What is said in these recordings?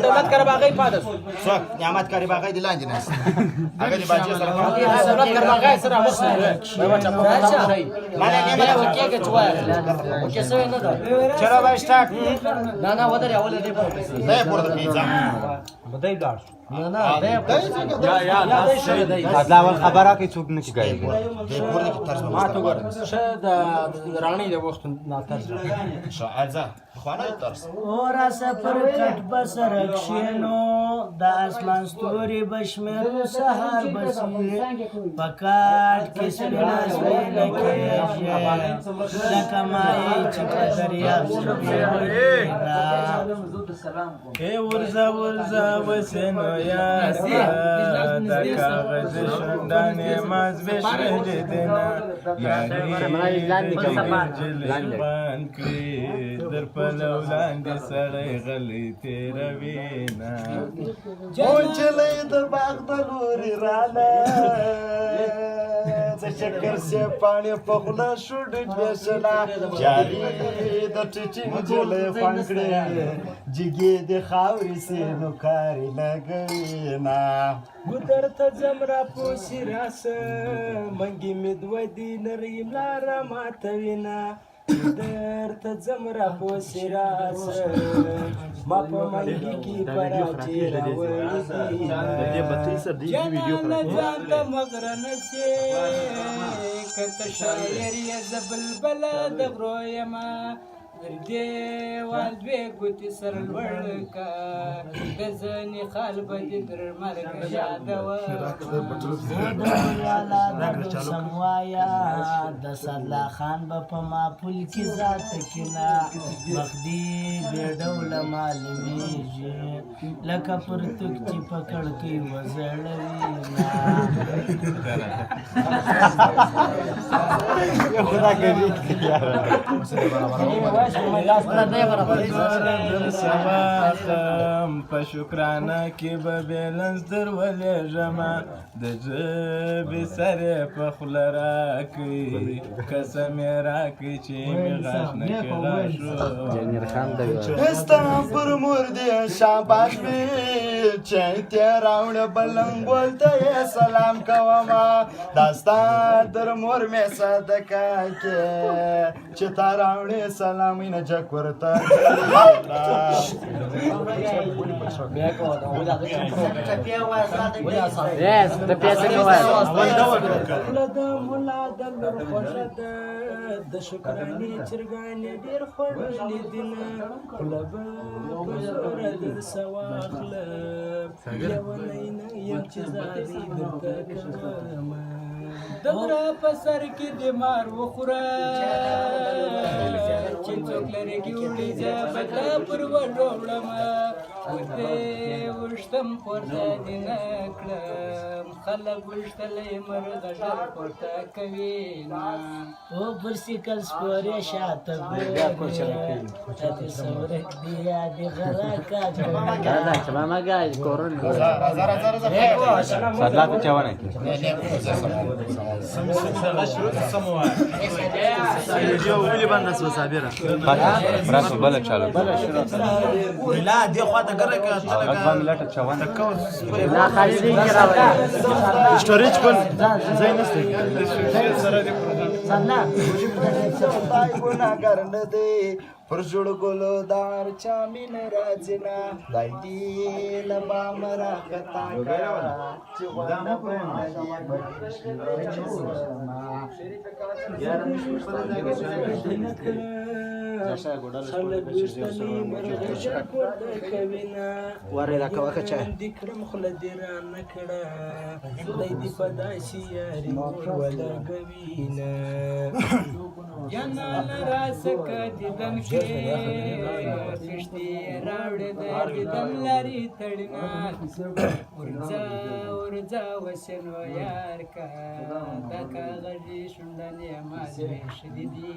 دولت کرباغی پاتې څوک نعمت کرباغی د لاندې ناست هغه د باجې سره دولت کرباغی سره مخ نه وکیږي چې وایي وکې څه نه ده چلو بای سٹارټ نه ودرې اول دې پورته نه پورته پیځه بدای بلاړ نه یا دا اول خبره کوي څوک نه کوي د پورته کې طرز ما ته وګوره شه د رانی د وخت نه طرز شاعر خوانه طرز اور سفر کټ بسر کښینو د اسمان ستوري بشمیر سحر بسی پکاټ کې سپیناس وینه کېږي لکه مای چې په دریاب اے ورزا ورزا وسنو یار د کاغذ شندانې ماز بشل دینا یاري جلبان کړی در په لولاندې سړی غلی تیروینا مونجلې د باغ د لوري راله څه چکر سي پاڼې په خوله شو ډېر وسلا جاري د ټټي مجلې فنکړې جګې د خاورې سي نو کاری لګینا ګدر ته زمرا پوسی راس منګي مدودي نریم لار ماتوینا ګدر ته زمرا پوسی راس ما په منګي کې پراچی راوړې دي جانا ځان د مغرن سي کته شاعر یې زبلبل د غرویما دیوال دوی ګوتې سر لوړ کا د ځنې خال به دې در مرګ یادوه سموایا د صدلا خان به په ماپول کې ذات کینا مخدي بې ډوله معلومیږي لکه پرتوک چې پکړ کې وزړوي خدا کوي سواخم په شکرانه کې به بیلنس در ولېږم د ژبې سرې په خوله راکړي قسم یې راکړي چې مې غاښ نه کړه ستا پر مور دې شاباش وي چې ته راوړه بلنګول ته یې سلام کومه دا ستا در مور مې صدقه کې چې تا راوړې سلام یې نه جک ورته د شکرانې چرګانې ډېر خوړلي دینه خوله به په زوره در سواخلم یونی نه یم چې زادی درته کومه د غره په سر کې د مار وخوره چې څوک لرې کې وړي زه به تا پر وډوړمه ورته وشتم پورته دې نه کړم خلک وشتلی مرغه ژر پورته کوي نه او برسیکل سپورې شاته ګورې تاسې سورک دی یادې غراکا صدلا ته چاونه کی ولې باندې سو صابره راس بل چالو لا دې خواته ګره کې غوښمن لټه چاونه لا خالي دی راوړی سټوریج بل ځای نشته صدلا پای ګناګر نه دی پر جوړ ګلو دار چا مين راځنا دای دی لبا مرا کتا کرا چې ودا په واره راکا وکچا دکرم خلدیرا نکړه دای دی پداسي یاري ولا غوینا جانا راسک دم کې پښتي راوړې د دم لري تړنا ورځا وسنو یار کا دا کاغذي شوندنې ما دې شديدي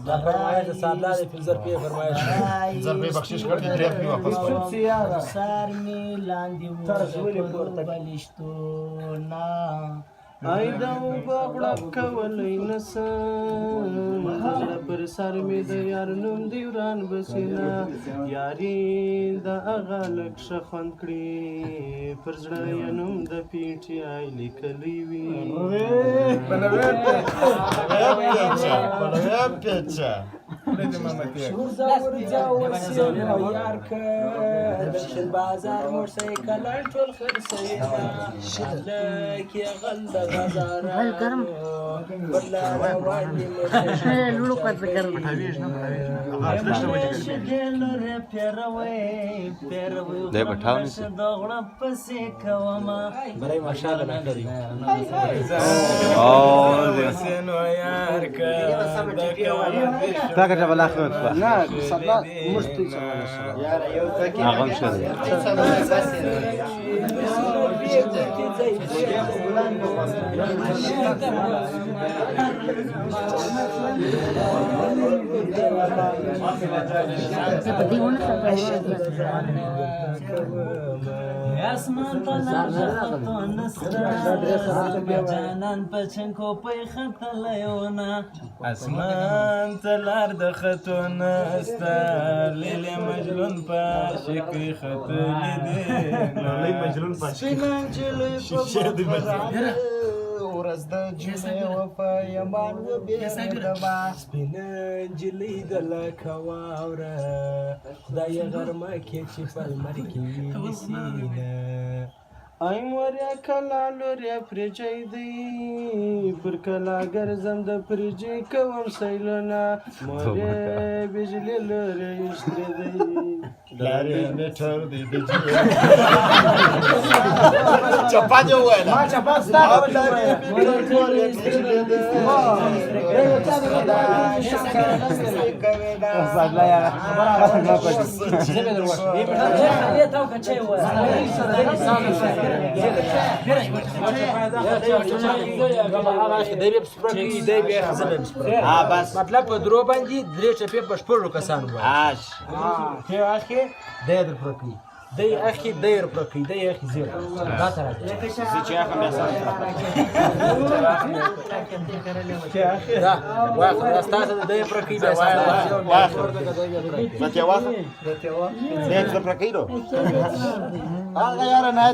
دا فرمایش ساده دی فلزر په فرمایش ضربې بخشش کړ دې ډېر په واپس سار می لاندې ورته بلشتو نا آی دا اوبه غړپ کولی نسم زړه پر سر مې د یار نوم دی وران بسینا یاري د هغه لږ ښه خوند کړي پر زړه یې نوم د پي ټي آی لیکلی وي یار که دشل بازار موټرسایکلان ټول خرڅوي لک یې غل د غزارانو پر لاره باندې دی به ټاو نیسي تا که جبل آخر آغام شده اسمان تلار د خطو نسته جانان په چنکو پی خطلیونه اسمان تلار د خطو نسته لیلی مجنون په شکې خطلی دی سپینه نجلۍ په مخ ورځ د جمعې وفا یمان وبېردمه سپینه نجلۍ د لکه واوره خدای غرمه کې چې په لمر کې نیسینه آی موریا کلا لوریا پرېجی دی پر کلا ګرځم د پرېجی کوم سیلونه موریا بجلې لوریا یشترې دی لارې میټر دی د چپا دې وویله ما چپا ستا لارې میټر دی مطلب په درو باندې درې چپې په شپږو کسانو باندې اخی د در پرکی د اخی د در پرکی د اخی زیر دا تر چې هغه بیا سره دا واخ راستاسه د پرکی بیا سره واخ مته واخ دې څه پرکېرو هغه یاره نه